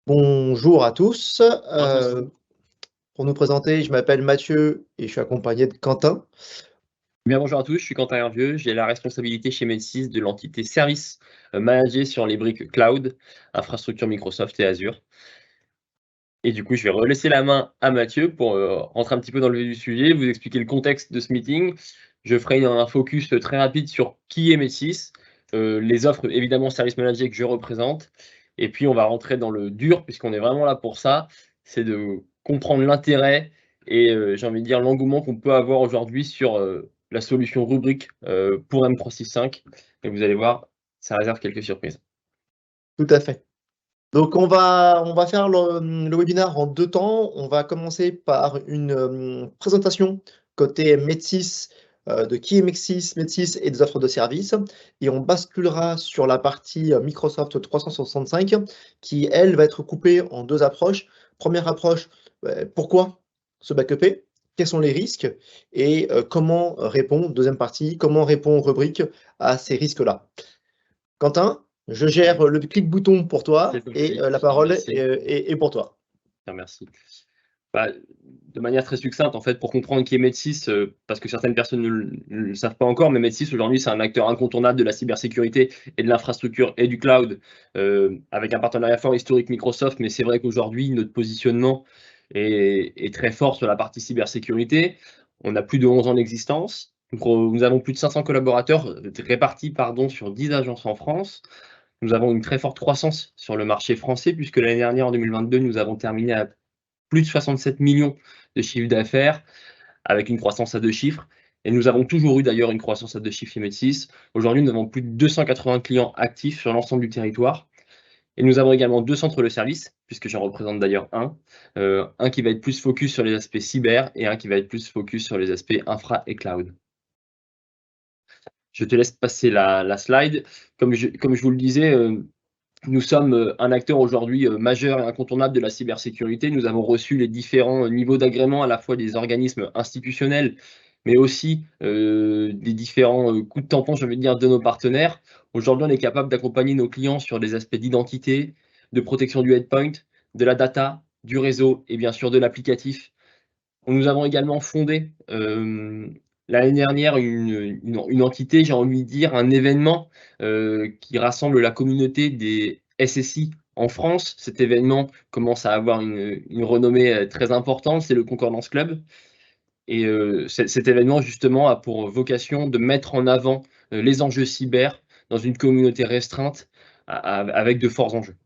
Bonjour à tous. Bonjour à tous. Pour nous présenter, je m'appelle Mathieu et je suis accompagné de Quentin. Bien, bonjour à tous, je suis Quentin Hervieux, j'ai la responsabilité chez Medsys de l'entité service managée sur les briques cloud, infrastructure Microsoft et Azure. Et du coup, je vais relaisser la main à Mathieu pour rentrer un petit peu dans le vif du sujet, vous expliquer le contexte de ce meeting. Je ferai un focus très rapide sur qui est Medsys, les offres évidemment service manager que je représente. Et puis, on va rentrer dans le dur, puisqu'on est vraiment là pour ça, c'est de comprendre l'intérêt et j'ai envie de dire l'engouement qu'on peut avoir aujourd'hui sur la solution rubrique pour M365. Et vous allez voir, ça réserve quelques surprises. Tout à fait. Donc on va faire le webinaire en 2 temps. On va commencer par une, présentation côté Medsys, de qui est Medsys et des offres de services et on basculera sur la partie, Microsoft 365 qui, elle, va être coupée en 2 approches. Première approche, pourquoi se backuper? Quels sont les risques? Et comment répond deuxième partie, comment répond Rubrik à ces risques-là? Quentin, je gère le clic-bouton pour toi C'est et gentil, la je te parole remercie. est pour toi. Je te remercie. Bah, de manière très succincte, en fait, pour comprendre qui est Medsys, parce que certaines personnes ne le savent pas encore, mais Medsys aujourd'hui, c'est un acteur incontournable de la cybersécurité et de l'infrastructure et du cloud, avec un partenariat fort historique Microsoft. Mais c'est vrai qu'aujourd'hui, notre positionnement est très fort sur la partie cybersécurité. On a plus de 11 ans d'existence. Nous avons plus de 500 collaborateurs répartis pardon, sur 10 agences en France. Nous avons une très forte croissance sur le marché français, puisque l'année dernière, en 2022, nous avons terminé à plus de 67 millions de chiffre d'affaires, avec une croissance à 2 chiffres. Et nous avons toujours eu d'ailleurs une croissance à 2 chiffres chez Medsys. Aujourd'hui, nous avons plus de 280 clients actifs sur l'ensemble du territoire. Et nous avons également 2 centres de service, puisque j'en représente d'ailleurs un qui va être plus focus sur les aspects cyber et un qui va être plus focus sur les aspects infra et cloud. Je te laisse passer la slide. Comme je vous le disais, nous sommes un acteur aujourd'hui majeur et incontournable de la cybersécurité. Nous avons reçu les différents niveaux d'agrément à la fois des organismes institutionnels, mais aussi des différents coups de tampon, j'ai envie de dire, de nos partenaires. Aujourd'hui, on est capable d'accompagner nos clients sur des aspects d'identité, de protection du endpoint, de la data, du réseau et bien sûr de l'applicatif. Nous avons également fondé l'année dernière une entité, j'ai envie de dire, un événement qui rassemble la communauté des SSI en France. Cet événement commence à avoir une renommée très importante, c'est le Concordance Club. Et cet événement, justement, a pour vocation de mettre en avant les enjeux cyber dans une communauté restreinte avec de forts enjeux.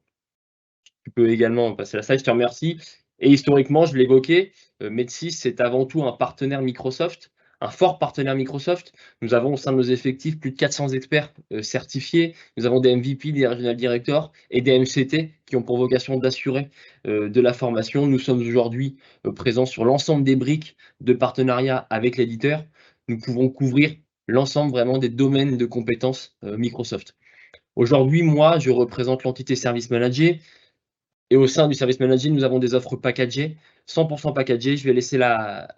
Tu peux également passer la slide, je te remercie. Et historiquement, je l'évoquais, Medsys, c'est avant tout un partenaire Microsoft, un fort partenaire Microsoft. Nous avons au sein de nos effectifs plus de 400 experts certifiés. Nous avons des MVP, des Regional Directors et des MCT qui ont pour vocation d'assurer de la formation. Nous sommes aujourd'hui présents sur l'ensemble des briques de partenariat avec l'éditeur. Nous pouvons couvrir l'ensemble vraiment des domaines de compétences Microsoft. Aujourd'hui, moi, je représente l'entité Service Manager. Et au sein du service manager, nous avons des offres packagées, 100% packagées. Je vais laisser la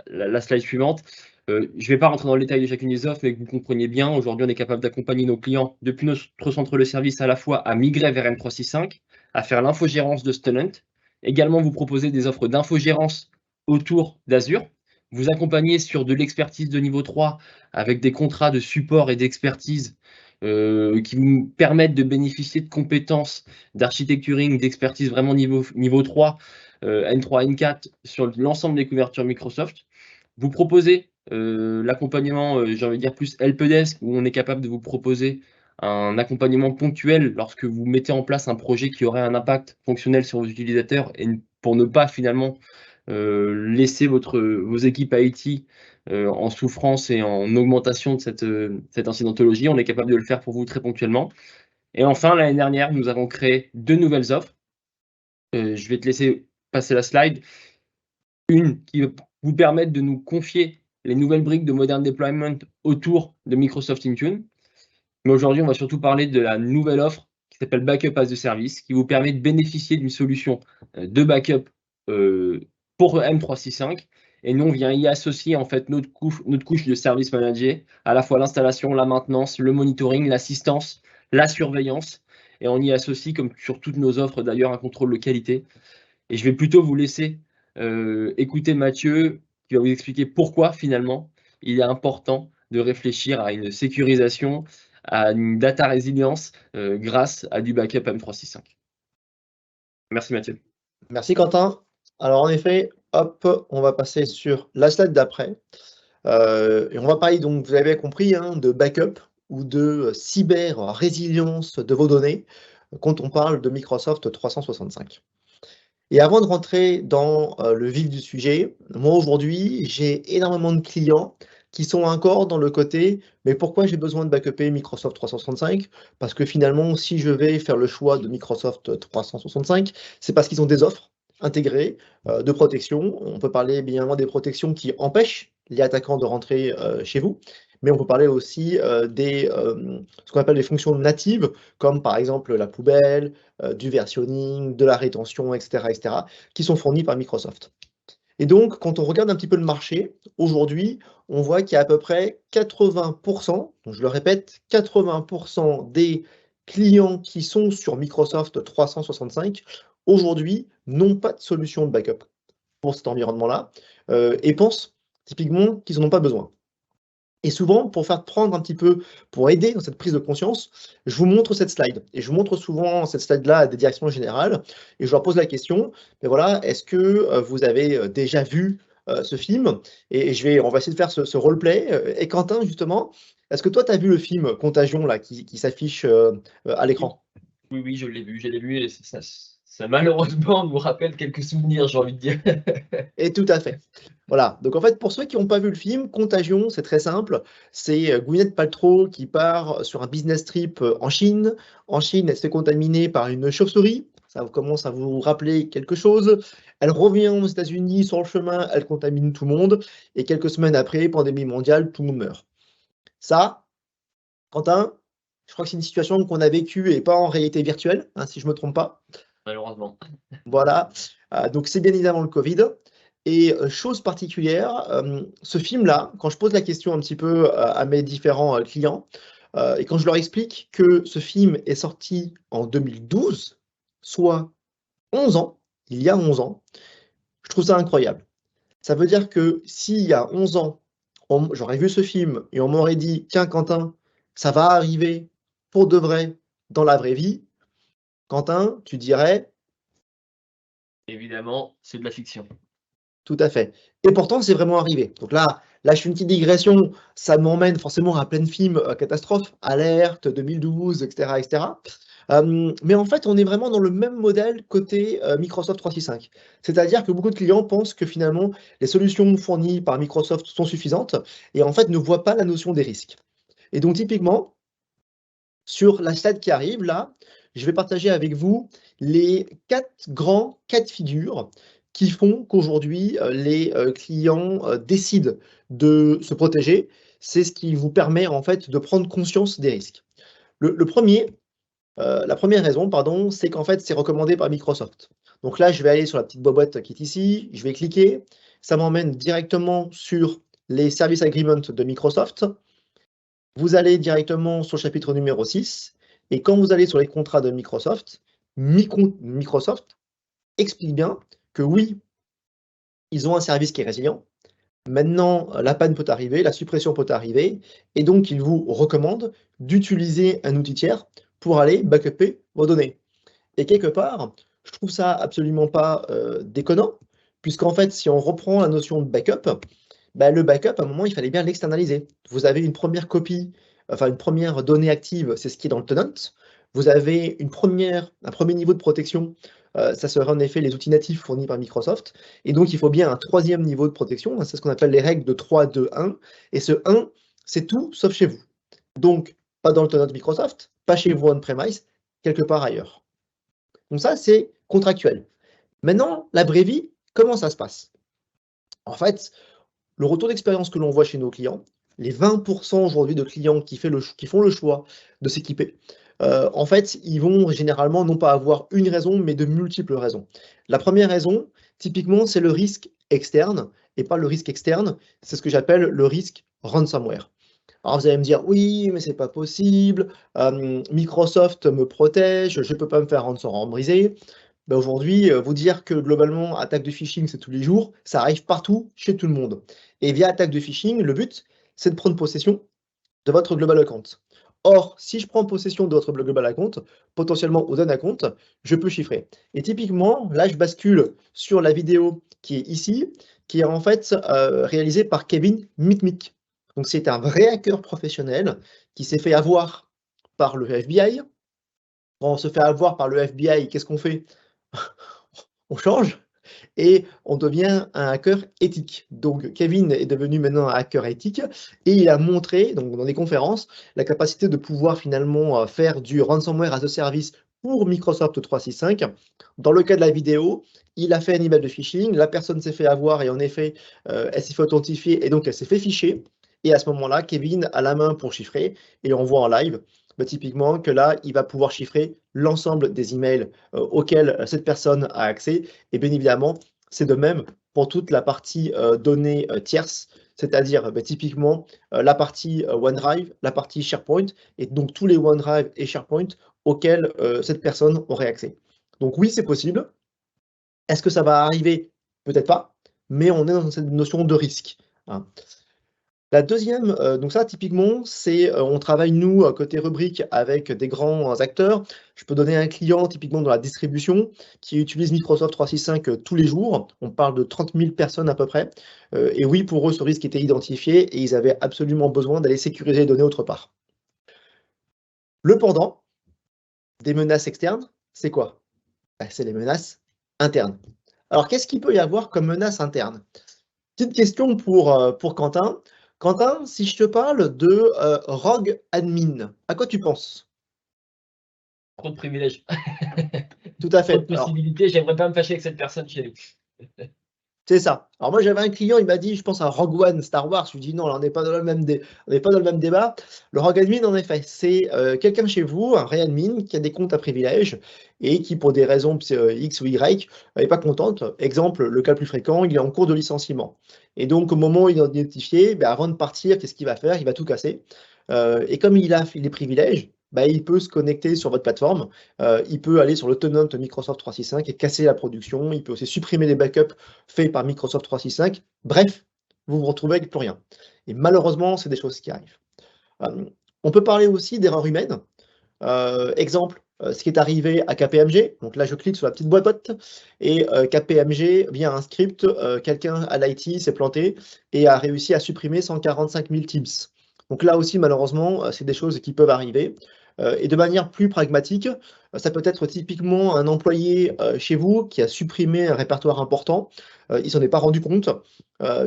slide suivante. Je ne vais pas rentrer dans le détail de chacune des offres, mais que vous compreniez bien, aujourd'hui, on est capable d'accompagner nos clients depuis notre centre de service à la fois à migrer vers M365, à faire l'infogérance de Stunent, également vous proposer des offres d'infogérance autour d'Azure, vous accompagner sur de l'expertise de niveau 3 avec des contrats de support et d'expertise qui vous permettent de bénéficier de compétences d'architecturing, d'expertise vraiment niveau 3, N3, N4 sur l'ensemble des couvertures Microsoft. Vous proposez l'accompagnement, j'ai envie de dire plus helpdesk, où on est capable de vous proposer un accompagnement ponctuel lorsque vous mettez en place un projet qui aurait un impact fonctionnel sur vos utilisateurs et pour ne pas finalement laisser vos équipes IT en souffrance et en augmentation de cette incidentologie. On est capable de le faire pour vous très ponctuellement. Et enfin, l'année dernière, nous avons créé 2 nouvelles offres. Je vais te laisser passer la slide. Une qui va vous permettre de nous confier les nouvelles briques de Modern Deployment autour de Microsoft Intune. Mais aujourd'hui, on va surtout parler de la nouvelle offre qui s'appelle Backup as a Service, qui vous permet de bénéficier d'une solution de backup pour M365. Et nous, on vient y associer en fait notre couche de service manager, à la fois l'installation, la maintenance, le monitoring, l'assistance, la surveillance. et on y associe, comme sur toutes nos offres d'ailleurs, un contrôle de qualité. Et je vais plutôt vous laisser écouter Mathieu, qui va vous expliquer pourquoi finalement il est important de réfléchir à une sécurisation, à une data résilience grâce à du backup M365. Merci Mathieu. Merci Quentin. Alors en effet, hop, on va passer sur la slide d'après. Et on va parler, donc vous avez compris, hein, de backup ou de cyber-résilience de vos données quand on parle de Microsoft 365. Et avant de rentrer dans le vif du sujet, moi aujourd'hui, j'ai énormément de clients qui sont encore dans le côté, mais pourquoi j'ai besoin de backuper Microsoft 365? Parce que finalement, si je vais faire le choix de Microsoft 365, c'est parce qu'ils ont des offres intégrées de protection. On peut parler bien évidemment des protections qui empêchent les attaquants de rentrer chez vous, mais on peut parler aussi ce qu'on appelle des fonctions natives, comme par exemple la poubelle, du versionning, de la rétention, etc., qui sont fournis par Microsoft. Et donc, quand on regarde un petit peu le marché, aujourd'hui, on voit qu'il y a à peu près 80%, donc je le répète, 80% des clients qui sont sur Microsoft 365, aujourd'hui, n'ont pas de solution de backup pour cet environnement-là, et pensent typiquement qu'ils n'en ont pas besoin. Et souvent, pour faire prendre un petit peu, pour aider dans cette prise de conscience, je vous montre cette slide. Et je vous montre souvent cette slide-là à des directions générales. Et je leur pose la question, mais voilà, est-ce que vous avez déjà vu ce film? Et on va essayer de faire ce roleplay. Et Quentin, justement, est-ce que toi, tu as vu le film Contagion là, qui s'affiche à l'écran? Oui, oui, je l'ai vu et ça malheureusement nous rappelle quelques souvenirs, j'ai envie de dire. Et tout à fait. Voilà, donc en fait, pour ceux qui n'ont pas vu le film, Contagion, c'est très simple. C'est Gwyneth Paltrow qui part sur un business trip en Chine. En Chine, elle se fait contaminer par une chauve-souris. Ça commence à vous rappeler quelque chose. Elle revient aux États-Unis, sur le chemin, elle contamine tout le monde. Et quelques semaines après, pandémie mondiale, tout le monde meurt. Ça, Quentin, je crois que c'est une situation qu'on a vécue et pas en réalité virtuelle, hein, si je ne me trompe pas. Malheureusement. Voilà, donc c'est bien évidemment le Covid. Et chose particulière, ce film-là, quand je pose la question un petit peu à mes différents clients, et quand je leur explique que ce film est sorti en 2012, soit 11 ans, il y a 11 ans, je trouve ça incroyable. Ça veut dire que s'il y a 11 ans, j'aurais vu ce film et on m'aurait dit: «Tiens Quentin, ça va arriver pour de vrai dans la vraie vie», Quentin, tu dirais: Évidemment, c'est de la fiction. Tout à fait. Et pourtant, c'est vraiment arrivé. Donc là, je fais une petite digression, ça m'emmène forcément à plein de films catastrophes, Alerte, 2012, etc., etc. Mais en fait, on est vraiment dans le même modèle côté Microsoft 365. C'est-à-dire que beaucoup de clients pensent que finalement, les solutions fournies par Microsoft sont suffisantes et en fait ne voient pas la notion des risques. Et donc typiquement, sur la slide qui arrive là, je vais partager avec vous les 4 grands cas de figure qui font qu'aujourd'hui, les clients décident de se protéger. C'est ce qui vous permet en fait de prendre conscience des risques. Le 1er, la première raison, pardon, c'est qu'en fait, c'est recommandé par Microsoft. Donc là, je vais aller sur la petite boîte qui est ici, je vais cliquer, ça m'emmène directement sur les service agreements de Microsoft. Vous allez directement sur le chapitre numéro 6, et quand vous allez sur les contrats de Microsoft, Microsoft explique bien que oui, ils ont un service qui est résilient. Maintenant, la panne peut arriver, la suppression peut arriver, et donc ils vous recommandent d'utiliser un outil tiers pour aller backuper vos données. Et quelque part, je trouve ça absolument pas déconnant, puisqu'en fait, si on reprend la notion de backup, bah, le backup, à un moment, il fallait bien l'externaliser. Vous avez une première copie, enfin une première donnée active, c'est ce qui est dans le tenant. Vous avez un premier niveau de protection, ça serait en effet les outils natifs fournis par Microsoft. Et donc, il faut bien un troisième niveau de protection, hein, c'est ce qu'on appelle les règles de 3, 2, 1. Et ce 1, c'est tout sauf chez vous. Donc, pas dans le tenant Microsoft, pas chez vous on-premise, quelque part ailleurs. Donc ça, c'est contractuel. Maintenant, la vraie vie, comment ça se passe? En fait, le retour d'expérience que l'on voit chez nos clients, les 20% aujourd'hui de clients qui font le choix de s'équiper, en fait, ils vont généralement non pas avoir une raison, mais de multiples raisons. La première raison, typiquement, c'est le risque externe, et pas le risque externe, c'est ce que j'appelle le risque ransomware. Alors vous allez me dire: «Oui, mais c'est pas possible, Microsoft me protège, je peux pas me faire rançongeriser». Bah, aujourd'hui, vous dire que globalement, attaque de phishing, c'est tous les jours, ça arrive partout, chez tout le monde. Et via attaque de phishing, le but, c'est de prendre possession de votre global account. Or, si je prends possession de votre global account, potentiellement au d'un account, je peux chiffrer. Et typiquement, là, je bascule sur la vidéo qui est ici, qui est en fait réalisée par Kevin Mitnick. Donc, c'est un vrai hacker professionnel qui s'est fait avoir par le FBI. Quand on se fait avoir par le FBI, qu'est-ce qu'on fait? On change et on devient un hacker éthique. Donc Kevin est devenu maintenant un hacker éthique et il a montré, donc dans des conférences, la capacité de pouvoir finalement faire du ransomware as a service pour Microsoft 365. Dans le cas de la vidéo, il a fait un email de phishing, la personne s'est fait avoir et en effet, elle s'est fait authentifier et donc elle s'est fait ficher. Et à ce moment-là, Kevin a la main pour chiffrer et on voit en live bah, typiquement que là, il va pouvoir chiffrer l'ensemble des emails auxquels cette personne a accès. Et bien évidemment, c'est de même pour toute la partie données tierces, c'est-à-dire bah, typiquement la partie OneDrive, la partie SharePoint, et donc tous les OneDrive et SharePoint auxquels cette personne aurait accès. Donc oui, c'est possible. Est-ce que ça va arriver? Peut-être pas, mais on est dans cette notion de risque, hein. La deuxième, donc ça typiquement, c'est, on travaille nous, côté rubrique avec des grands acteurs. Je peux donner un client typiquement dans la distribution qui utilise Microsoft 365, tous les jours. On parle de 30 000 personnes à peu près, et oui, pour eux, ce risque était identifié et ils avaient absolument besoin d'aller sécuriser les données autre part. Le pendant des menaces externes, c'est quoi? Bah, c'est les menaces internes. Alors qu'est-ce qu'il peut y avoir comme menace interne? Petite question pour Quentin. Quentin, si je te parle de, Rogue Admin, à quoi tu penses? Trop de privilèges. Tout à Trop de fait. Alors, possibilités. J'aimerais pas me fâcher avec cette personne chez nous. c'est ça. Alors moi, j'avais un client, il m'a dit: «Je pense à Rogue One Star Wars». Je lui dis: «Non, là, on n'est pas dans le même on n'est pas dans le même débat». Le Rogue Admin, en effet, c'est, quelqu'un chez vous, un vrai admin, qui a des comptes à privilèges et qui, pour des raisons X ou Y, est pas contente. Exemple, le cas le plus fréquent, il est en cours de licenciement et donc au moment où il est identifié, bah, avant de partir, qu'est-ce qu'il va faire? Il va tout casser, et comme il a les privilèges, bah, il peut se connecter sur votre plateforme, il peut aller sur le tenant Microsoft 365 et casser la production. Il peut aussi supprimer les backups faits par Microsoft 365. Bref, vous vous retrouvez avec plus rien et malheureusement, c'est des choses qui arrivent. On peut parler aussi d'erreurs humaines. Exemple, ce qui est arrivé à KPMG, donc là je clique sur la petite boîte et KPMG via un script, quelqu'un à l'IT s'est planté et a réussi à supprimer 145 000 Teams. Donc là aussi malheureusement, c'est des choses qui peuvent arriver, et de manière plus pragmatique, ça peut être typiquement un employé, chez vous qui a supprimé un répertoire important, il s'en est pas rendu compte,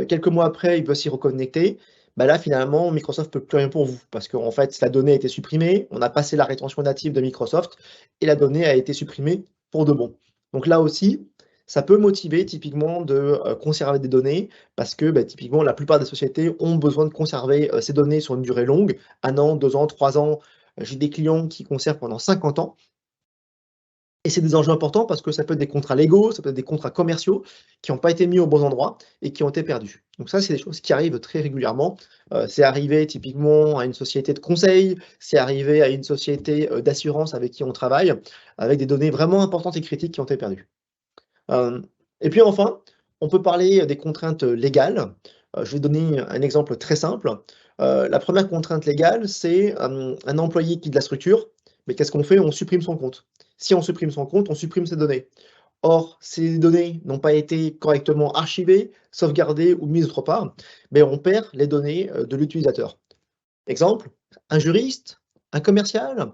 quelques mois après, il veut s'y reconnecter. Bah là, finalement, Microsoft peut plus rien pour vous parce qu'en fait, la donnée a été supprimée, on a passé la rétention native de Microsoft et la donnée a été supprimée pour de bon. Donc là aussi, ça peut motiver typiquement de, conserver des données parce que, bah, typiquement, la plupart des sociétés ont besoin de conserver, ces données sur une durée longue, 1 an, 2 ans, 3 ans. J'ai des clients qui conservent pendant 50 ans et c'est des enjeux importants parce que ça peut être des contrats légaux, ça peut être des contrats commerciaux qui n'ont pas été mis au bon endroit et qui ont été perdus. Donc ça, c'est des choses qui arrivent très régulièrement. C'est arrivé typiquement à une société de conseil, c'est arrivé à une société, d'assurance avec qui on travaille, avec des données vraiment importantes et critiques qui ont été perdues. Hem et puis enfin, on peut parler des contraintes légales. Je vais donner un exemple très simple. La première contrainte légale, c'est, un employé quitte la structure, mais qu'est-ce qu'on fait? On supprime son compte. Si on supprime son compte, on supprime ses données. Or, ces données n'ont pas été correctement archivées, sauvegardées ou mises autre part, beh, on perd les données, de l'utilisateur. Exemple, un juriste, un commercial,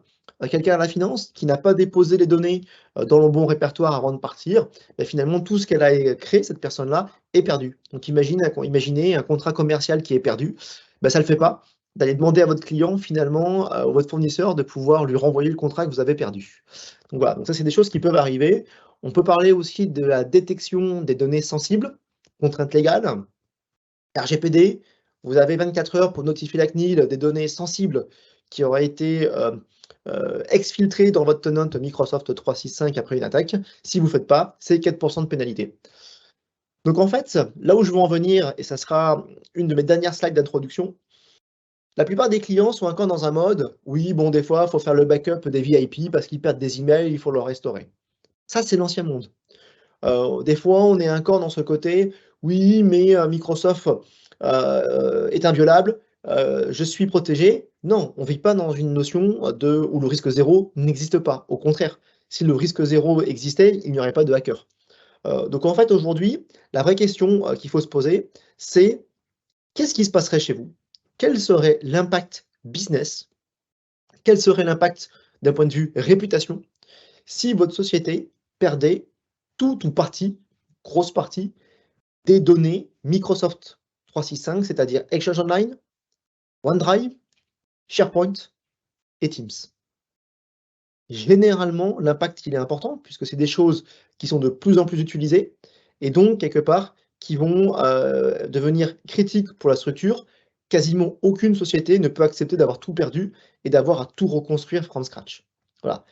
quelqu'un à la finance qui n'a pas déposé les données, dans le bon répertoire avant de partir, bah, finalement tout ce qu'elle a créé, cette personne-là, est perdu. Donc imaginez un contrat commercial qui est perdu, bah, ça ne le fait pas d'aller demander à votre client finalement, ou votre fournisseur de pouvoir lui renvoyer le contrat que vous avez perdu. Donc voilà, donc ça c'est des choses qui peuvent arriver. On peut parler aussi de la détection des données sensibles, contrainte légale. RGPD, vous avez 24 heures pour notifier la CNIL des données sensibles qui auraient été, exfiltrées dans votre tenant Microsoft 365 après une attaque. Si vous ne faites pas, c'est 4 de pénalité. Donc en fait, là où je veux en venir et ça sera une de mes dernières slides d'introduction, La plupart des clients sont encore dans un mode, oui, bon, des fois, il faut faire le backup des VIP parce qu'ils perdent des emails, il faut le restaurer. Ça, c'est l'ancien monde. Des fois, on est encore dans ce côté, oui, mais Microsoft est inviolable, je suis protégé. Non, on ne vit pas dans une notion où le risque zéro n'existe pas. Au contraire, si le risque zéro existait, il n'y aurait pas de hacker. Donc en fait, aujourd'hui, la vraie question qu'il faut se poser, c'est qu'est-ce qui se passerait chez vous? Quel serait l'impact business? Quel serait l'impact d'un point de vue réputation si votre société perdait toute ou partie, grosse partie, des données Microsoft 365, c'est-à-dire Exchange Online, OneDrive, SharePoint et Teams? Généralement, l'impact il est important puisque c'est des choses qui sont de plus en plus utilisées et donc quelque part qui vont devenir critiques pour la structure. Quasiment aucune société ne peut accepter d'avoir tout perdu et d'avoir à tout reconstruire from scratch. Voilà.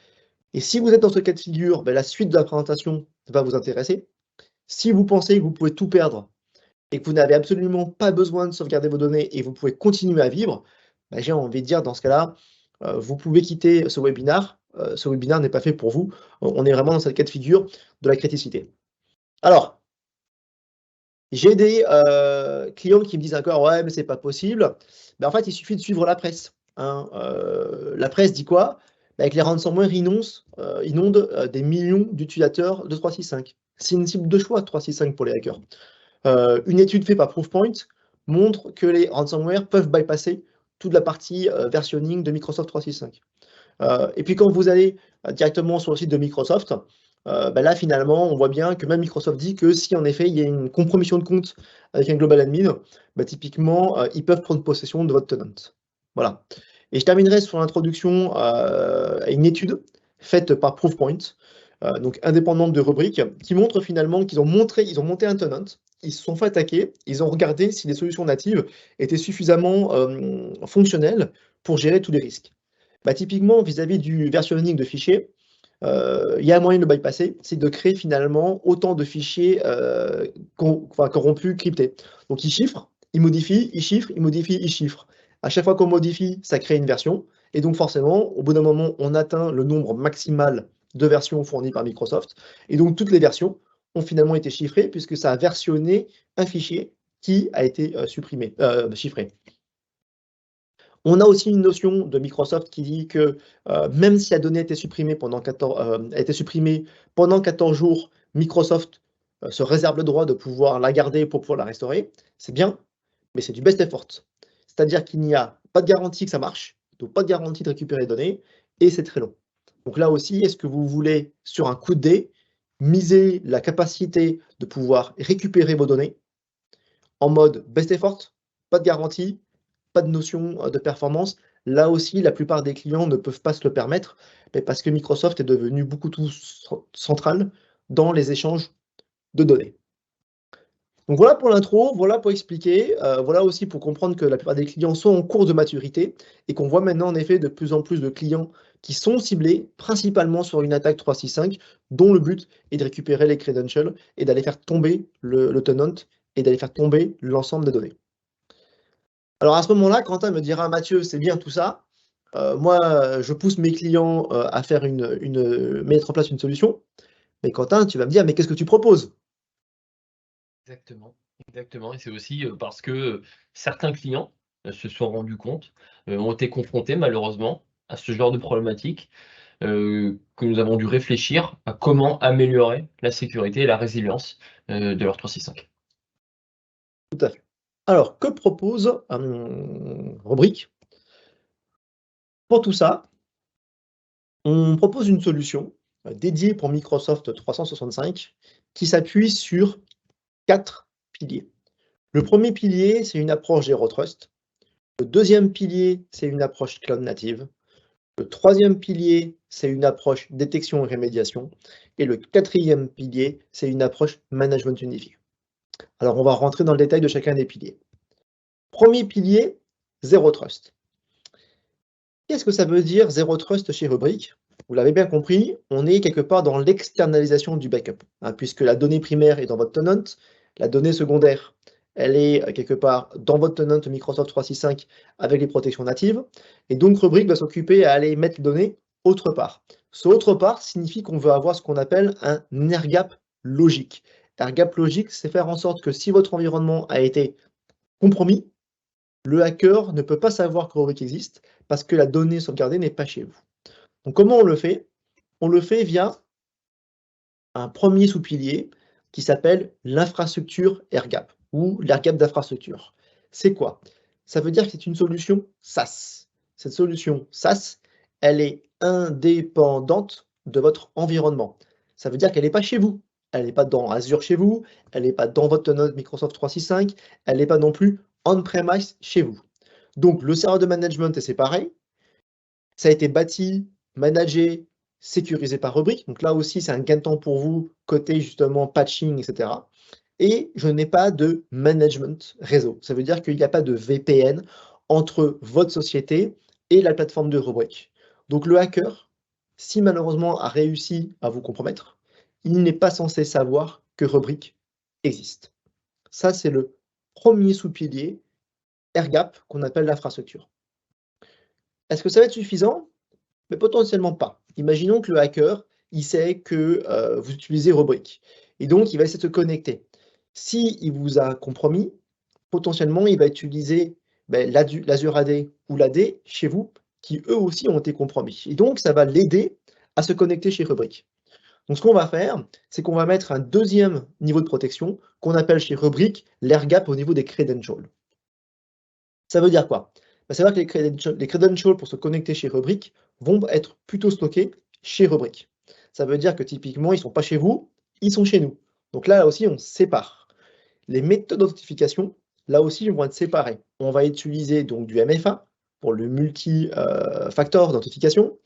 Et si vous êtes dans ce cas de figure, la suite de la présentation va vous intéresser. Si vous pensez que vous pouvez tout perdre et que vous n'avez absolument pas besoin de sauvegarder vos données et vous pouvez continuer à vivre, j'ai envie de dire dans ce cas-là, vous pouvez quitter ce webinaire. Ce webinaire n'est pas fait pour vous. On est vraiment dans cette cas de figure de la criticité. Alors, j'ai des clients qui me disent encore, ouais, mais c'est pas possible. En fait, il suffit de suivre la presse. Hein. La presse dit quoi? Avec les ransomware inondent des millions d'utilisateurs de 365. C'est une cible de choix, 365 pour les hackers. Une étude faite par Proofpoint montre que les ransomware peuvent bypasser toute la partie versionning de Microsoft 365. Et puis quand vous allez directement sur le site de Microsoft, là finalement on voit bien que même Microsoft dit que si en effet il y a une compromission de compte avec un global admin, typiquement ils peuvent prendre possession de votre tenant. Voilà. Et je terminerai sur l'introduction à une étude faite par Proofpoint, donc indépendante de Rubrik, qui montre finalement qu'ils ont monté un tenant, ils se sont fait attaquer, ils ont regardé si les solutions natives étaient suffisamment fonctionnelles pour gérer tous les risques. Typiquement, vis-à-vis du versionning de fichiers, il y a un moyen de le bypasser, c'est de créer finalement autant de fichiers corrompus, cryptés. Donc ils chiffrent, ils modifient, ils chiffrent, ils modifient, ils chiffrent. À chaque fois qu'on modifie, ça crée une version. Et donc forcément, au bout d'un moment, on atteint le nombre maximal de versions fournies par Microsoft. Et donc toutes les versions ont finalement été chiffrées puisque ça a versionné un fichier qui a été chiffré. On a aussi une notion de Microsoft qui dit que même si la donnée a été supprimée pendant 14 jours, Microsoft se réserve le droit de pouvoir la garder pour pouvoir la restaurer. C'est bien, mais c'est du best effort. C'est-à-dire qu'il n'y a pas de garantie que ça marche, donc pas de garantie de récupérer les données, et c'est très long. Donc là aussi, est-ce que vous voulez, sur un coup de dé, miser la capacité de pouvoir récupérer vos données en mode best effort, pas de garantie, pas de notion de performance? Là aussi, la plupart des clients ne peuvent pas se le permettre, mais parce que Microsoft est devenu beaucoup trop central dans les échanges de données. Donc voilà pour l'intro, voilà pour expliquer, voilà aussi pour comprendre que la plupart des clients sont en cours de maturité et qu'on voit maintenant en effet de plus en plus de clients qui sont ciblés principalement sur une attaque 365 dont le but est de récupérer les credentials et d'aller faire tomber le tenant et d'aller faire tomber l'ensemble des données. Alors à ce moment-là, Quentin me dira, Mathieu, c'est bien tout ça. Moi, je pousse mes clients à faire mettre en place une solution. Mais Quentin, tu vas me dire, mais qu'est-ce que tu proposes? Exactement, exactement. Et c'est aussi parce que certains clients se sont rendus compte, ont été confrontés malheureusement à ce genre de problématique, que nous avons dû réfléchir à comment améliorer la sécurité et la résilience de leur 365. Tout à fait. Alors, que propose Rubrik? Pour tout ça, on propose une solution dédiée pour Microsoft 365 qui s'appuie sur 4 piliers. Le premier pilier, c'est une approche Zero Trust. Le deuxième pilier, c'est une approche cloud native. Le troisième pilier, c'est une approche détection et rémédiation. Et le quatrième pilier, c'est une approche management unifié. Alors, on va rentrer dans le détail de chacun des piliers. Premier pilier, Zero Trust. Qu'est-ce que ça veut dire Zero Trust chez Rubrik? Vous l'avez bien compris, on est quelque part dans l'externalisation du backup, puisque la donnée primaire est dans votre tenant, la donnée secondaire elle est quelque part dans votre tenant Microsoft 365 avec les protections natives. Et donc, Rubrik va s'occuper à aller mettre les données autre part. Ce autre part signifie qu'on veut avoir ce qu'on appelle un air gap logique. Air gap logique, c'est faire en sorte que si votre environnement a été compromis, le hacker ne peut pas savoir que Rubrik existe parce que la donnée sauvegardée n'est pas chez vous. Donc, comment on le fait? On le fait via un premier sous-pilier qui s'appelle l'infrastructure air-gap ou l'air-gap d'infrastructure. C'est quoi? Ça veut dire que c'est une solution SaaS. Cette solution SaaS, elle est indépendante de votre environnement. Ça veut dire qu'elle n'est pas chez vous. Elle n'est pas dans Azure chez vous, elle n'est pas dans votre tenant Microsoft 365, elle n'est pas non plus on-premise chez vous. Donc le serveur de management est séparé, ça a été bâti, managé, sécurisé par Rubrik. Donc là aussi, c'est un gain de temps pour vous, côté justement patching, etc. Et je n'ai pas de management réseau. Ça veut dire qu'il n'y a pas de VPN entre votre société et la plateforme de Rubrik. Donc le hacker, si malheureusement a réussi à vous compromettre, il n'est pas censé savoir que Rubrik existe. Ça, c'est le premier sous-pilier air-gap qu'on appelle l'infrastructure. Est-ce que ça va être suffisant? Mais potentiellement pas. Imaginons que le hacker, il sait que vous utilisez Rubrik et donc il va essayer de se connecter. S'il vous a compromis, potentiellement, il va utiliser l'Azure AD ou l'AD chez vous, qui eux aussi ont été compromis. Et donc, ça va l'aider à se connecter chez Rubrik. Donc, ce qu'on va faire, c'est qu'on va mettre un deuxième niveau de protection qu'on appelle chez Rubrik l'air gap au niveau des credentials. Ça veut dire quoi? Ça veut dire que les credentials pour se connecter chez Rubrik vont être plutôt stockés chez Rubrik. Ça veut dire que typiquement, ils ne sont pas chez vous, ils sont chez nous. Donc là aussi, on sépare. Les méthodes d'authentification, là aussi, vont être séparées. On va utiliser donc du MFA pour le multi-factor d'authentification.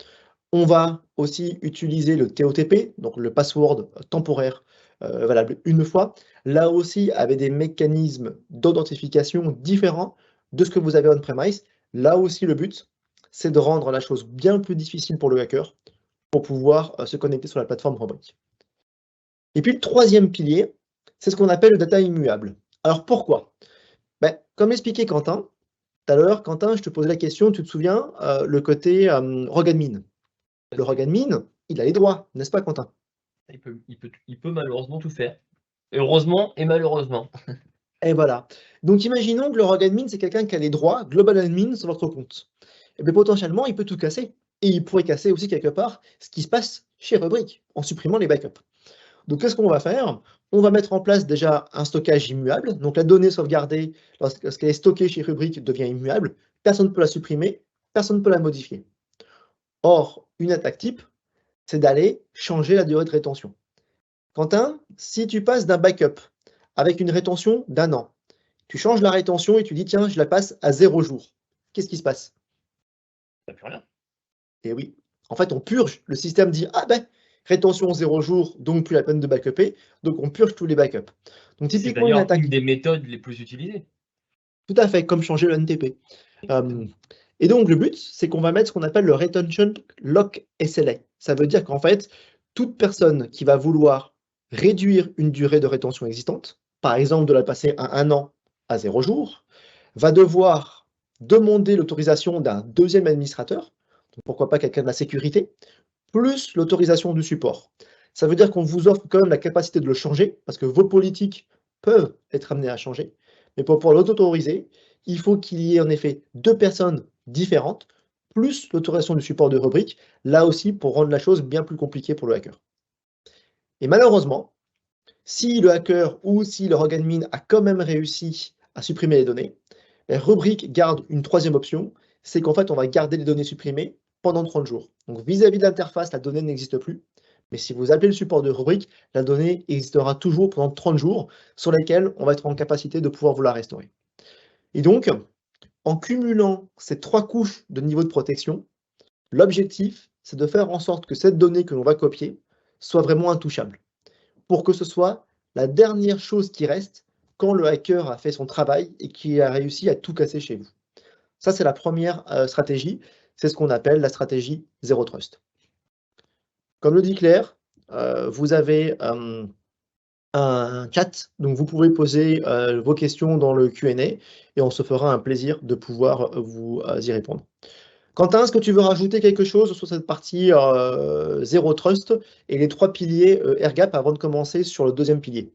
On va aussi utiliser le TOTP, donc le password temporaire valable une fois. Là aussi, avec des mécanismes d'authentification différents de ce que vous avez on-premise. Là aussi, le but, c'est de rendre la chose bien plus difficile pour le hacker pour pouvoir se connecter sur la plateforme Rubrik. Et puis le troisième pilier, c'est ce qu'on appelle le data immuable. Alors pourquoi? Comme l'expliquait Quentin, tout à l'heure, Quentin, je te posais la question, tu te souviens, le côté rogue admin. Le rogue admin, il a les droits, n'est-ce pas, Quentin? Il peut malheureusement tout faire. Heureusement et malheureusement. Et voilà. Donc imaginons que le rogue admin, c'est quelqu'un qui a les droits global admin sur votre compte. Et bien potentiellement, il peut tout casser. Et il pourrait casser aussi quelque part ce qui se passe chez Rubrik en supprimant les backups. Donc qu'est-ce qu'on va faire? On va mettre en place déjà un stockage immuable. Donc la donnée sauvegardée, lorsqu'elle est stockée chez Rubrik, devient immuable. Personne ne peut la supprimer, personne ne peut la modifier. Or, une attaque type, c'est d'aller changer la durée de rétention. Quentin, si tu passes d'un backup avec une rétention d'1 an, tu changes la rétention et tu dis tiens, je la passe à 0 jours. Qu'est-ce qui se passe? Ça fait rien. Et oui, en fait, on purge. Le système dit ah ben, rétention 0 jours, donc plus la peine de backuper, donc on purge tous les backups. Donc C'est typiquement une d'ailleurs attaque. une des méthodes les plus utilisées. Tout à fait, comme changer le NTP. Et donc le but, c'est qu'on va mettre ce qu'on appelle le Retention Lock SLA. Ça veut dire qu'en fait, toute personne qui va vouloir réduire une durée de rétention existante, par exemple de la passer à 1 an à 0 jours, va devoir demander l'autorisation d'un deuxième administrateur, donc pourquoi pas quelqu'un de la sécurité, plus l'autorisation du support. Ça veut dire qu'on vous offre quand même la capacité de le changer, parce que vos politiques peuvent être amenées à changer, mais pour pouvoir l'autoriser, il faut qu'il y ait en effet 2 personnes différentes, plus l'autorisation du support de Rubrik, là aussi pour rendre la chose bien plus compliquée pour le hacker. Et malheureusement, si le hacker ou si le rogue admin a quand même réussi à supprimer les données, Rubrik garde une troisième option, c'est qu'en fait on va garder les données supprimées pendant 30 jours. Donc vis-à-vis de l'interface, la donnée n'existe plus, mais si vous appelez le support de Rubrik, la donnée existera toujours pendant 30 jours, sur lesquels on va être en capacité de pouvoir vous la restaurer. Et donc, en cumulant ces 3 couches de niveau de protection, l'objectif, c'est de faire en sorte que cette donnée que l'on va copier soit vraiment intouchable, pour que ce soit la dernière chose qui reste quand le hacker a fait son travail et qu'il a réussi à tout casser chez vous. Ça, c'est la première stratégie, c'est ce qu'on appelle la stratégie Zero Trust. Comme le dit Claire, vous avez un chat, donc vous pouvez poser vos questions dans le Q&A et on se fera un plaisir de pouvoir vous y répondre. Quentin, est-ce que tu veux rajouter quelque chose sur cette partie Zero Trust et les 3 piliers AirGap avant de commencer sur le deuxième pilier?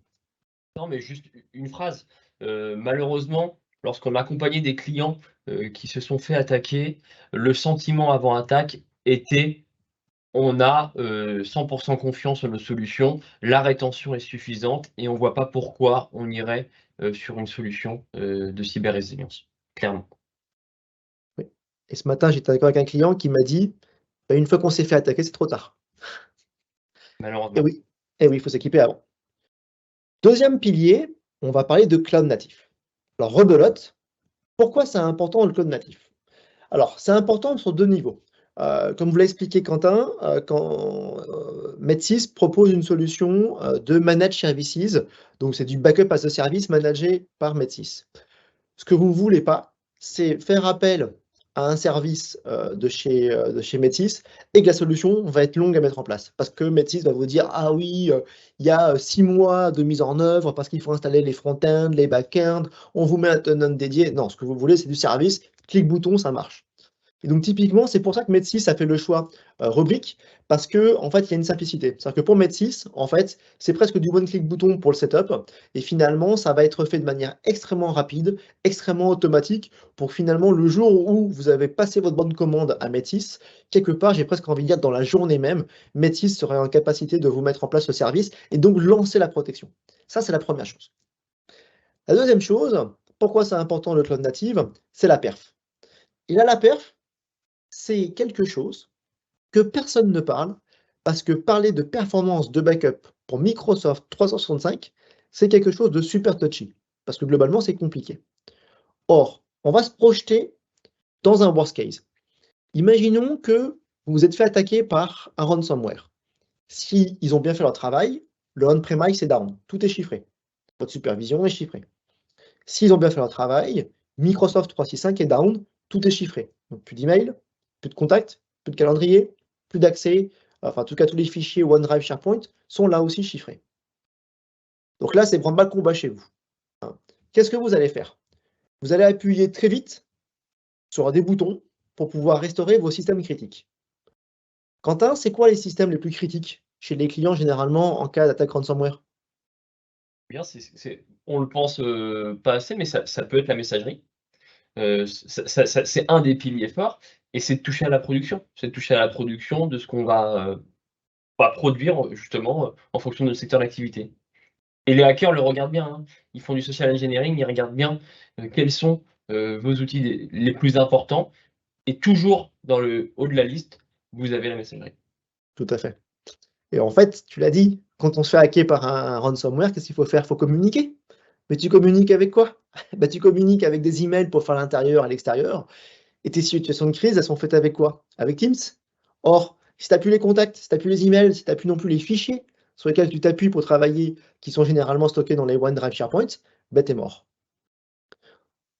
Non, mais juste une phrase. Malheureusement, lorsqu'on a accompagné des clients qui se sont fait attaquer, le sentiment avant attaque était: on a 100 confiance en nos solutions, la rétention est suffisante et on voit pas pourquoi on irait sur une solution de cyber-résilience, clairement. Oui. Et ce matin, j'étais d'accord avec un client qui m'a dit: «Bah, une fois qu'on s'est fait attaquer, c'est trop tard». Et Malheureusement. oui, et oui, il faut s'équiper avant. Deuxième pilier, on va parler de cloud natif. Alors rebelote, pourquoi c'est important le cloud natif? Alors, c'est important sur 2 niveaux. Comme vous l'a expliqué Quentin, quand Medsys propose une solution de managed services, donc c'est du backup as a service managé par Medsys. Ce que vous ne voulez pas, c'est faire appel à un service de chez Medsys et que la solution va être longue à mettre en place. Parce que Medsys va vous dire: «Ah oui, il y a 6 mois de mise en œuvre parce qu'il faut installer les front-end, les back-end, on vous met un tenant dédié». Non, ce que vous voulez, c'est du service, clic bouton, ça marche. Et donc typiquement, c'est pour ça que Medsys a fait le choix Rubrik, parce qu'en fait, il y a une simplicité. C'est-à-dire que pour Medsys, en fait, c'est presque du one click bouton pour le setup et finalement, ça va être fait de manière extrêmement rapide, extrêmement automatique pour que finalement, le jour où vous avez passé votre bonne commande à Medsys, quelque part, j'ai presque envie de dire dans la journée même, Medsys serait en capacité de vous mettre en place le service et donc lancer la protection. Ça, c'est la première chose. La deuxième chose, pourquoi c'est important le cloud native? C'est la perf. Et là, la perf, c'est quelque chose que personne ne parle, parce que parler de performance de backup pour Microsoft 365, c'est quelque chose de super touchy, parce que globalement, c'est compliqué. Or, on va se projeter dans un worst case. Imaginons que vous vous êtes fait attaquer par un ransomware. Si ils ont bien fait leur travail, le on-premise est down, tout est chiffré. Votre supervision est chiffrée. S'ils ont bien fait leur travail, Microsoft 365 est down, tout est chiffré. Donc plus d'email, plus de contact, plus de calendrier, plus d'accès, enfin en tout cas tous les fichiers OneDrive, SharePoint sont là aussi chiffrés. Donc là, c'est branle-bas le combat chez vous, hein. Qu'est-ce que vous allez faire? Vous allez appuyer très vite sur des boutons pour pouvoir restaurer vos systèmes critiques. Quentin, c'est quoi les systèmes les plus critiques chez les clients généralement en cas d'attaque ransomware? Bien, on le pense pas assez, mais ça peut être la messagerie. C'est un des piliers forts et c'est de toucher à la production. C'est de toucher à la production de ce qu'on va produire justement en fonction de notre secteur d'activité. Et les hackers le regardent bien, hein. Ils font du social engineering, ils regardent bien quels sont vos outils les plus importants et toujours dans le haut de la liste, vous avez la messagerie. Tout à fait. Et en fait, tu l'as dit, quand on se fait hacker par un ransomware, qu'est-ce qu'il faut faire? Il faut communiquer. Mais tu communiques avec quoi? Bah, tu communiques avec des emails pour faire l'intérieur et l'extérieur. Et tes situations de crise, elles sont faites avec quoi? Avec Teams. Or, si tu n'as plus les contacts, si tu n'as plus les emails, si tu n'as plus non plus les fichiers sur lesquels tu t'appuies pour travailler, qui sont généralement stockés dans les OneDrive SharePoint, ben t'es mort.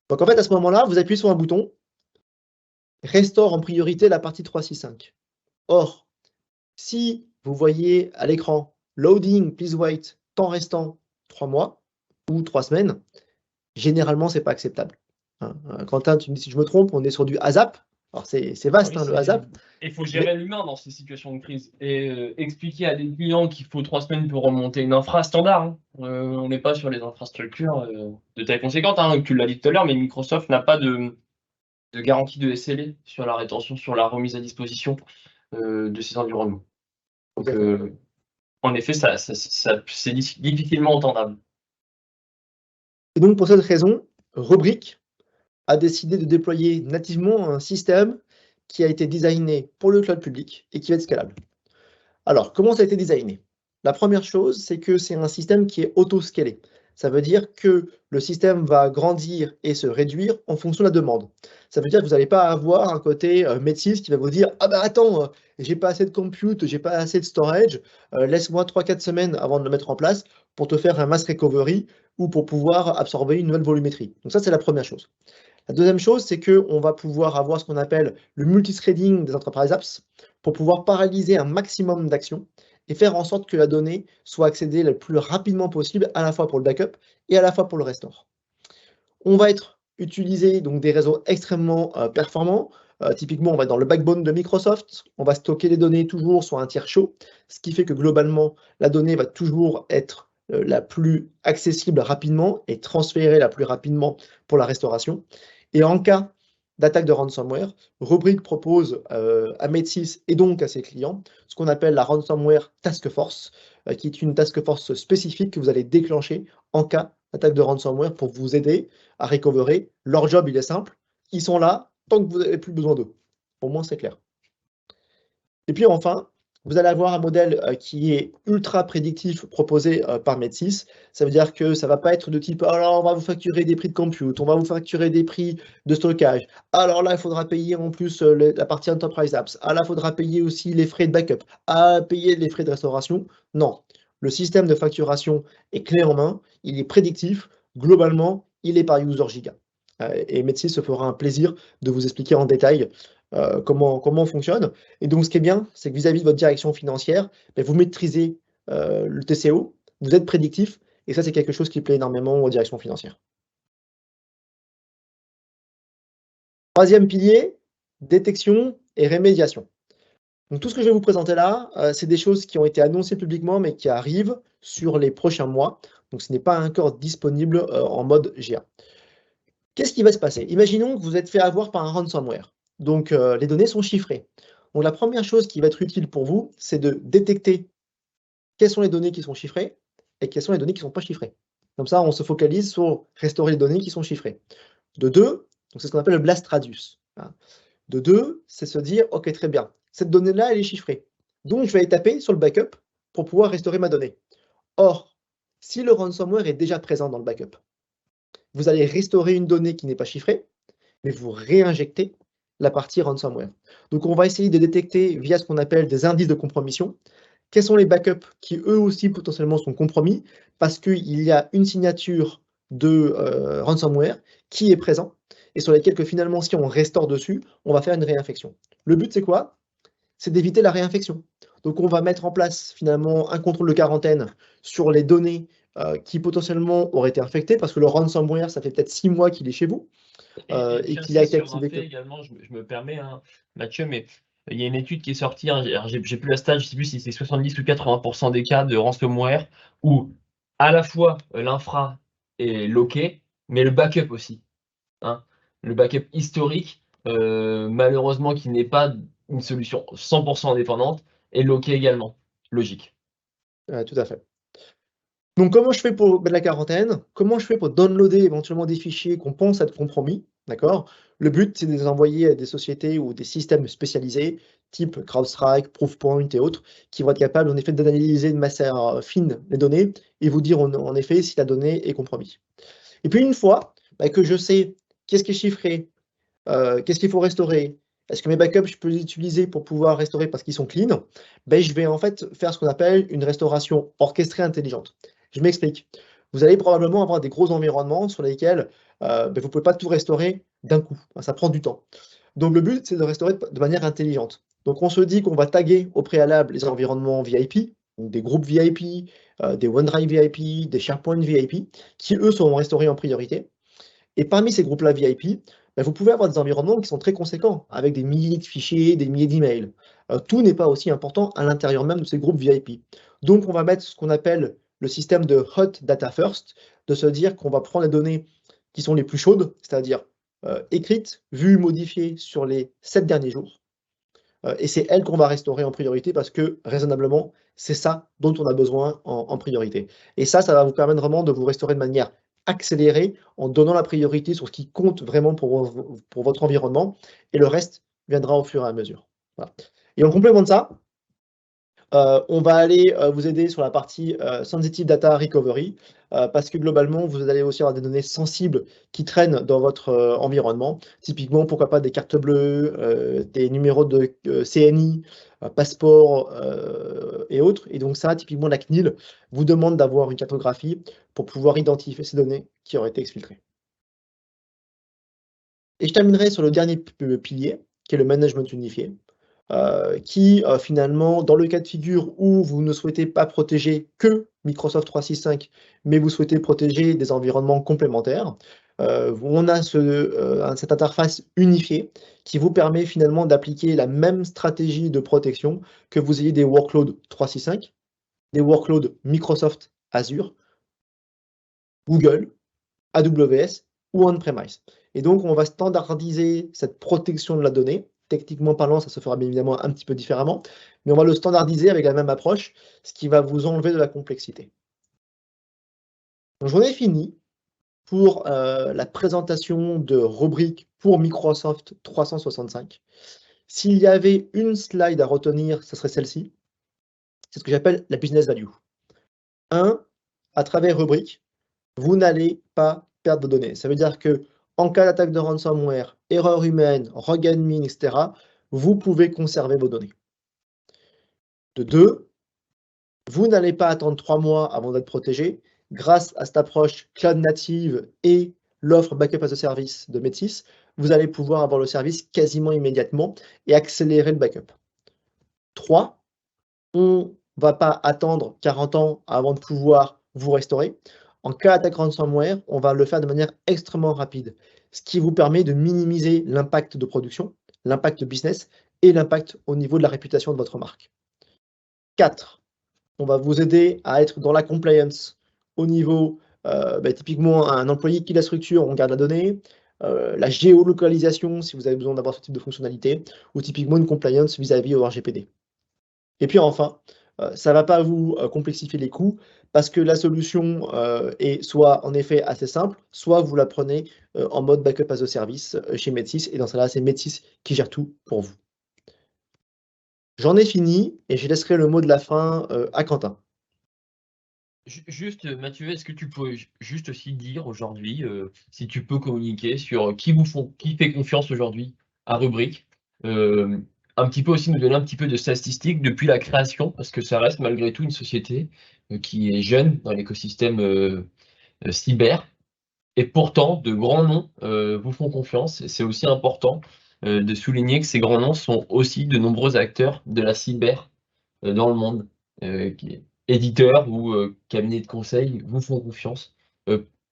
Donc en fait, à ce moment-là, vous appuyez sur un bouton, restore en priorité la partie 365. Or, si vous voyez à l'écran loading, please wait, temps restant 3 mois ou 3 semaines, généralement, c'est pas acceptable. Hein. Quentin, tu me dis si je me trompe, on est sur du ASAP. Alors c'est vaste, Oui, hein, le ASAP. il faut Mais gérer l'humain dans ces situations de crise et expliquer à des clients qu'il faut 3 semaines pour remonter une infra standard, hein. On n'est pas sur les infrastructures de taille conséquente, hein, tu l'as dit tout à l'heure, mais Microsoft n'a pas de garantie de SLA sur la rétention, sur la remise à disposition de ces environnements. Donc, en effet, c'est difficilement entendable. et donc pour cette raison, Rubrik a décidé de déployer nativement un système qui a été designé pour le cloud public et qui va être scalable. Alors, comment ça a été designé? La première chose, c'est que c'est un système qui est auto-scalé. Ça veut dire que le système va grandir et se réduire en fonction de la demande. Ça veut dire que vous n'allez pas avoir un côté Medsys qui va vous dire: «Ah bah attends, j'ai pas assez de compute, j'ai pas assez de storage, laisse-moi 3-4 semaines avant de le mettre en place pour te faire un mass recovery ou pour pouvoir absorber une nouvelle volumétrie». Donc ça, c'est la première chose. La deuxième chose, c'est qu'on va pouvoir avoir ce qu'on appelle le multithreading des enterprise apps pour pouvoir paralyser un maximum d'actions et faire en sorte que la donnée soit accédée le plus rapidement possible, à la fois pour le backup et à la fois pour le restore. On va utiliser donc des réseaux extrêmement performants. Typiquement, on va être dans le backbone de Microsoft, on va stocker les données toujours sur un tiers chaud, ce qui fait que globalement, la donnée va toujours être la plus accessible rapidement et transférée la plus rapidement pour la restauration. Et en cas d'attaque de ransomware, Rubrik propose à Medsys et donc à ses clients ce qu'on appelle la Ransomware Task Force, qui est une task force spécifique que vous allez déclencher en cas d'attaque de ransomware pour vous aider à recoverer. Leur job, il est simple, ils sont là tant que vous n'avez plus besoin d'eux. Au moins, c'est clair. Et puis enfin, vous allez avoir un modèle qui est ultra prédictif proposé par Medsys. Ça veut dire que ça ne va pas être de type alors on va vous facturer des prix de compute, on va vous facturer des prix de stockage. Alors là, il faudra payer en plus la partie Enterprise Apps. Ah là, il faudra payer aussi les frais de backup. Ah, payer les frais de restauration. Non. Le système de facturation est clé en main, il est prédictif. Globalement, il est par user giga. Et Medsys se fera un plaisir de vous expliquer en détail comment on fonctionne. Et donc, ce qui est bien, c'est que vis-à-vis de votre direction financière, vous maîtrisez le TCO, vous êtes prédictif, et ça, c'est quelque chose qui plaît énormément aux directions financières. Troisième pilier, détection et rémédiation. Donc, tout ce que je vais vous présenter là, c'est des choses qui ont été annoncées publiquement, mais qui arrivent sur les prochains mois. Donc, ce n'est pas encore disponible en mode GA. Qu'est-ce qui va se passer? Imaginons que vous êtes fait avoir par un ransomware. Donc, les données sont chiffrées. Donc, la première chose qui va être utile pour vous, c'est de détecter quelles sont les données qui sont chiffrées et quelles sont les données qui ne sont pas chiffrées. Comme ça, on se focalise sur restaurer les données qui sont chiffrées. De deux, c'est ce qu'on appelle le blast radius. De deux, c'est se dire, OK, très bien, cette donnée-là, elle est chiffrée. Donc, je vais aller taper sur le backup pour pouvoir restaurer ma donnée. Or, si le ransomware est déjà présent dans le backup, vous allez restaurer une donnée qui n'est pas chiffrée, mais vous réinjectez la partie ransomware. Donc, on va essayer de détecter via ce qu'on appelle des indices de compromission, quels sont les backups qui eux aussi potentiellement sont compromis parce qu'il y a une signature de ransomware qui est présent et sur lesquels que finalement si on restaure dessus, on va faire une réinfection. Le but c'est quoi? C'est d'éviter la réinfection. Donc on va mettre en place finalement un contrôle de quarantaine sur les données qui potentiellement auraient été infectées parce que le ransomware ça fait peut-être 6 mois qu'il est chez vous et qu'il a été activé. Également, je me permets, hein, Mathieu, mais il y a une étude qui est sortie, hein, j'ai plus la stat, je ne sais plus si c'est 70 ou 80% des cas de ransomware où à la fois l'infra est loqué, mais le backup aussi. Hein. Le backup historique, malheureusement, qui n'est pas une solution 100% indépendante, est loqué également. Logique. Tout à fait. Donc, comment je fais pour mettre la quarantaine? Comment je fais pour downloader éventuellement des fichiers qu'on pense être compromis? D'accord? Le but, c'est de les envoyer à des sociétés ou des systèmes spécialisés, type CrowdStrike, Proofpoint et autres, qui vont être capables en effet d'analyser de manière fine les données et vous dire en effet si la donnée est compromise. Et puis une fois que je sais qu'est-ce qui est chiffré, qu'est-ce qu'il faut restaurer, est-ce que mes backups, je peux les utiliser pour pouvoir restaurer parce qu'ils sont clean? Je vais en fait faire ce qu'on appelle une restauration orchestrée intelligente. Je m'explique. Vous allez probablement avoir des gros environnements sur lesquels vous ne pouvez pas tout restaurer d'un coup. Ça prend du temps. Donc le but, c'est de restaurer de manière intelligente. Donc on se dit qu'on va taguer au préalable les environnements VIP, donc des groupes VIP, des OneDrive VIP, des SharePoint VIP, qui eux seront restaurés en priorité. Et parmi ces groupes-là VIP, vous pouvez avoir des environnements qui sont très conséquents, avec des milliers de fichiers, des milliers d'emails. Tout n'est pas aussi important à l'intérieur même de ces groupes VIP. Donc on va mettre ce qu'on appelle le système de Hot Data First, de se dire qu'on va prendre les données qui sont les plus chaudes, c'est-à-dire écrites, vues, modifiées sur les 7 derniers jours. Et c'est elles qu'on va restaurer en priorité parce que, raisonnablement, c'est ça dont on a besoin en priorité. Et ça va vous permettre vraiment de vous restaurer de manière accélérée en donnant la priorité sur ce qui compte vraiment pour votre environnement et le reste viendra au fur et à mesure. Voilà. Et en complément de ça, on va aller vous aider sur la partie Sensitive Data Recovery parce que globalement, vous allez aussi avoir des données sensibles qui traînent dans votre environnement. Typiquement, pourquoi pas des cartes bleues, des numéros de CNI, passeport et autres. Et donc ça, typiquement, la CNIL vous demande d'avoir une cartographie pour pouvoir identifier ces données qui auraient été exfiltrées. Et je terminerai sur le dernier pilier, qui est le management unifié. qui finalement, dans le cas de figure où vous ne souhaitez pas protéger que Microsoft 365, mais vous souhaitez protéger des environnements complémentaires, on a cette interface unifiée qui vous permet finalement d'appliquer la même stratégie de protection, que vous ayez des workloads 365, des workloads Microsoft Azure, Google, AWS ou on-premise. Et donc, on va standardiser cette protection de la donnée. Techniquement parlant, ça se fera bien évidemment un petit peu différemment, mais on va le standardiser avec la même approche, ce qui va vous enlever de la complexité. Donc, j'en ai fini pour la présentation de rubriques pour Microsoft 365. S'il y avait une slide à retenir, ce serait celle-ci. C'est ce que j'appelle la business value. 1, à travers rubrique, vous n'allez pas perdre de données. Ça veut dire que en cas d'attaque de ransomware, erreur humaine, rogue admin, etc., vous pouvez conserver vos données. De 2, vous n'allez pas attendre 3 mois avant d'être protégé. Grâce à cette approche cloud native et l'offre backup as a service de Metis, vous allez pouvoir avoir le service quasiment immédiatement et accélérer le backup. 3, on ne va pas attendre 40 ans avant de pouvoir vous restaurer. En cas d'attaque ransomware, on va le faire de manière extrêmement rapide, ce qui vous permet de minimiser l'impact de production, l'impact business et l'impact au niveau de la réputation de votre marque. 4, on va vous aider à être dans la compliance au niveau, typiquement un employé qui la structure, on garde la donnée, la géolocalisation si vous avez besoin d'avoir ce type de fonctionnalité, ou typiquement une compliance vis-à-vis au RGPD. Et puis enfin, ça ne va pas vous complexifier les coûts parce que la solution est soit en effet assez simple, soit vous la prenez en mode backup as a service chez Metis, et dans ce cas-là, c'est Metis qui gère tout pour vous. J'en ai fini et je laisserai le mot de la fin à Quentin. Juste, Mathieu, est-ce que tu peux juste aussi dire aujourd'hui, si tu peux communiquer sur qui fait confiance aujourd'hui à Rubrique, un petit peu aussi nous donner un petit peu de statistiques depuis la création, parce que ça reste malgré tout une société qui est jeune dans l'écosystème cyber, et pourtant de grands noms vous font confiance. Et c'est aussi important de souligner que ces grands noms sont aussi de nombreux acteurs de la cyber dans le monde, éditeurs ou cabinets de conseil vous font confiance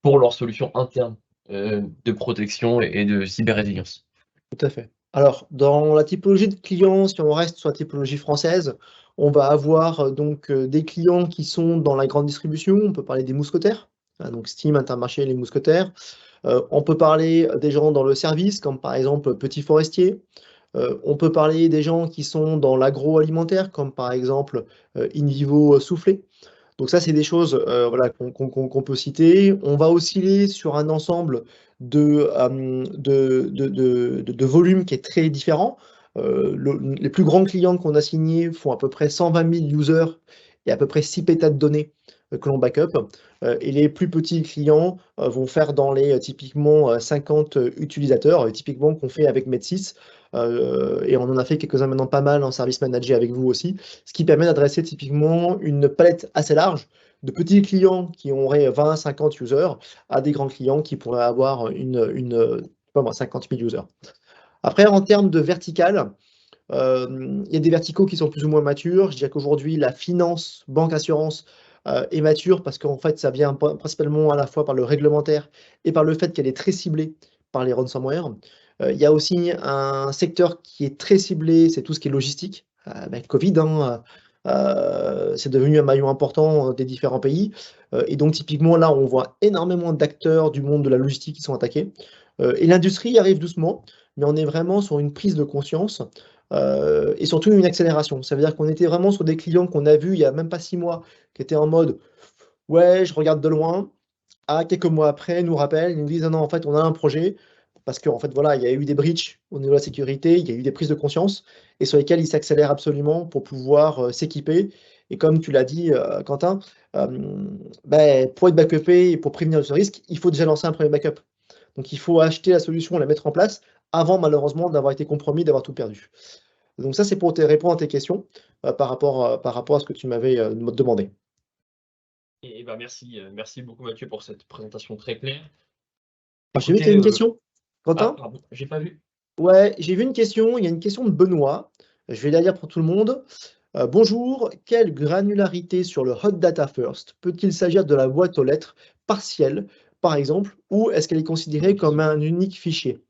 pour leurs solutions internes de protection et de cyber-résilience. Tout à fait. Alors, dans la typologie de clients, si on reste sur la typologie française, on va avoir donc des clients qui sont dans la grande distribution. On peut parler des mousquetaires, donc Steam, Intermarché, les mousquetaires. On peut parler des gens dans le service, comme par exemple Petit Forestier. On peut parler des gens qui sont dans l'agroalimentaire, comme par exemple InVivo Soufflé. Donc ça, c'est des choses voilà, qu'on peut citer. On va osciller sur un ensemble de volumes qui est très différent. Les plus grands clients qu'on a signés font à peu près 120 000 users et à peu près 6 pétas de données que l'on backup. Et les plus petits clients vont faire dans les typiquement 50 utilisateurs, typiquement qu'on fait avec Med6. Et on en a fait quelques-uns maintenant pas mal en service manager avec vous aussi, ce qui permet d'adresser typiquement une palette assez large de petits clients qui auraient 20-50 users à des grands clients qui pourraient avoir 50 000 users. Après, en termes de vertical, il y a des verticaux qui sont plus ou moins matures. Je dirais qu'aujourd'hui, la finance, banque, assurance est mature parce qu'en fait, ça vient principalement à la fois par le réglementaire et par le fait qu'elle est très ciblée par les ransomware. Il y a aussi un secteur qui est très ciblé, c'est tout ce qui est logistique. Avec Covid, c'est devenu un maillon important des différents pays. Et donc, typiquement, là, on voit énormément d'acteurs du monde de la logistique qui sont attaqués. Et l'industrie arrive doucement, mais on est vraiment sur une prise de conscience et surtout une accélération. Ça veut dire qu'on était vraiment sur des clients qu'on a vus il n'y a même pas 6 mois, qui étaient en mode « ouais, je regarde de loin ». Quelques mois après, ils nous rappellent, ils nous disent « non, en fait, on a un projet ». Parce qu'en fait, voilà, il y a eu des breaches au niveau de la sécurité, il y a eu des prises de conscience, et sur lesquelles ils s'accélèrent absolument pour pouvoir s'équiper. Et comme tu l'as dit, Quentin, pour être backupé et pour prévenir ce risque, il faut déjà lancer un premier backup. Donc il faut acheter la solution, la mettre en place, avant malheureusement d'avoir été compromis, d'avoir tout perdu. Donc ça, c'est pour te répondre à tes questions par rapport à ce que tu m'avais demandé. Et merci beaucoup Mathieu pour cette présentation très claire. J'ai vu que tu as une question, Quentin? Pardon, j'ai pas vu. Ouais, j'ai vu une question, il y a une question de Benoît Je vais la lire pour tout le monde. Bonjour, quelle granularité sur le hot data first? Peut-il s'agir de la boîte aux lettres partielle, par exemple, ou est-ce qu'elle est considérée comme un unique fichier?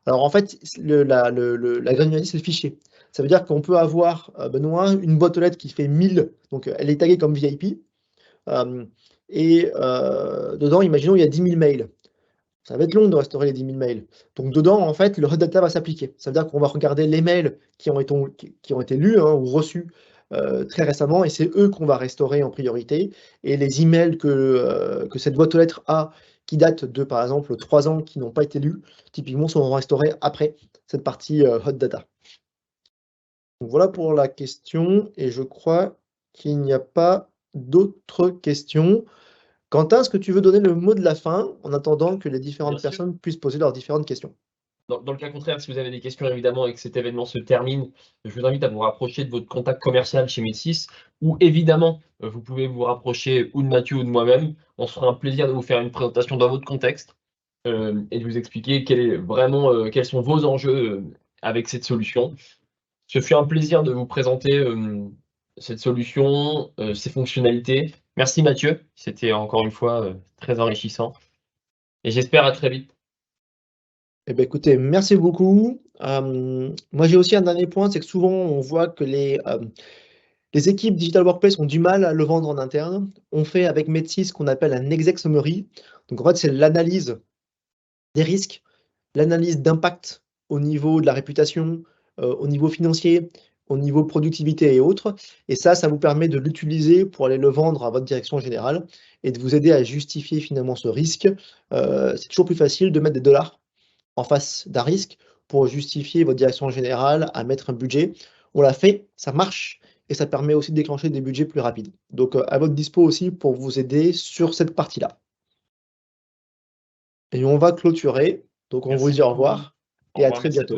Alors en fait, la granularité, c'est le fichier. Ça veut dire qu'on peut avoir, Benoît, une boîte aux lettres qui fait 1000, donc elle est taguée comme VIP, dedans, imaginons, il y a 10 000 mails. Ça va être long de restaurer les 10 000 mails. Donc dedans, en fait, le hot data va s'appliquer. Ça veut dire qu'on va regarder les mails qui ont été lus, hein, ou reçus très récemment, et c'est eux qu'on va restaurer en priorité. Et les emails que cette boîte aux lettres a, qui datent de, par exemple, 3 ans, qui n'ont pas été lus, typiquement, seront restaurés après cette partie hot data. Donc voilà pour la question, et je crois qu'il n'y a pas d'autres questions. Quentin, est-ce que tu veux donner le mot de la fin en attendant que les différentes personnes puissent poser leurs différentes questions? Dans le cas contraire, si vous avez des questions évidemment et que cet événement se termine, je vous invite à vous rapprocher de votre contact commercial chez Métis, ou évidemment, vous pouvez vous rapprocher ou de Mathieu ou de moi-même. On se fera un plaisir de vous faire une présentation dans votre contexte et de vous expliquer quels sont vos enjeux avec cette solution. Ce fut un plaisir de vous présenter cette solution, ses fonctionnalités. Merci Mathieu, c'était encore une fois très enrichissant. Et j'espère à très vite. Eh bien, écoutez, merci beaucoup. Moi, j'ai aussi un dernier point, c'est que souvent, on voit que les équipes Digital Workplace ont du mal à le vendre en interne. On fait avec Metis ce qu'on appelle un exec summary. Donc, en fait, c'est l'analyse des risques, l'analyse d'impact au niveau de la réputation, au niveau financier, au niveau productivité et autres. Et ça vous permet de l'utiliser pour aller le vendre à votre direction générale et de vous aider à justifier finalement ce risque. C'est toujours plus facile de mettre des dollars en face d'un risque pour justifier votre direction générale à mettre un budget. On l'a fait, ça marche et ça permet aussi de déclencher des budgets plus rapides. Donc à votre dispo aussi pour vous aider sur cette partie-là. Et on va clôturer. Donc on vous dit au revoir et à très bientôt.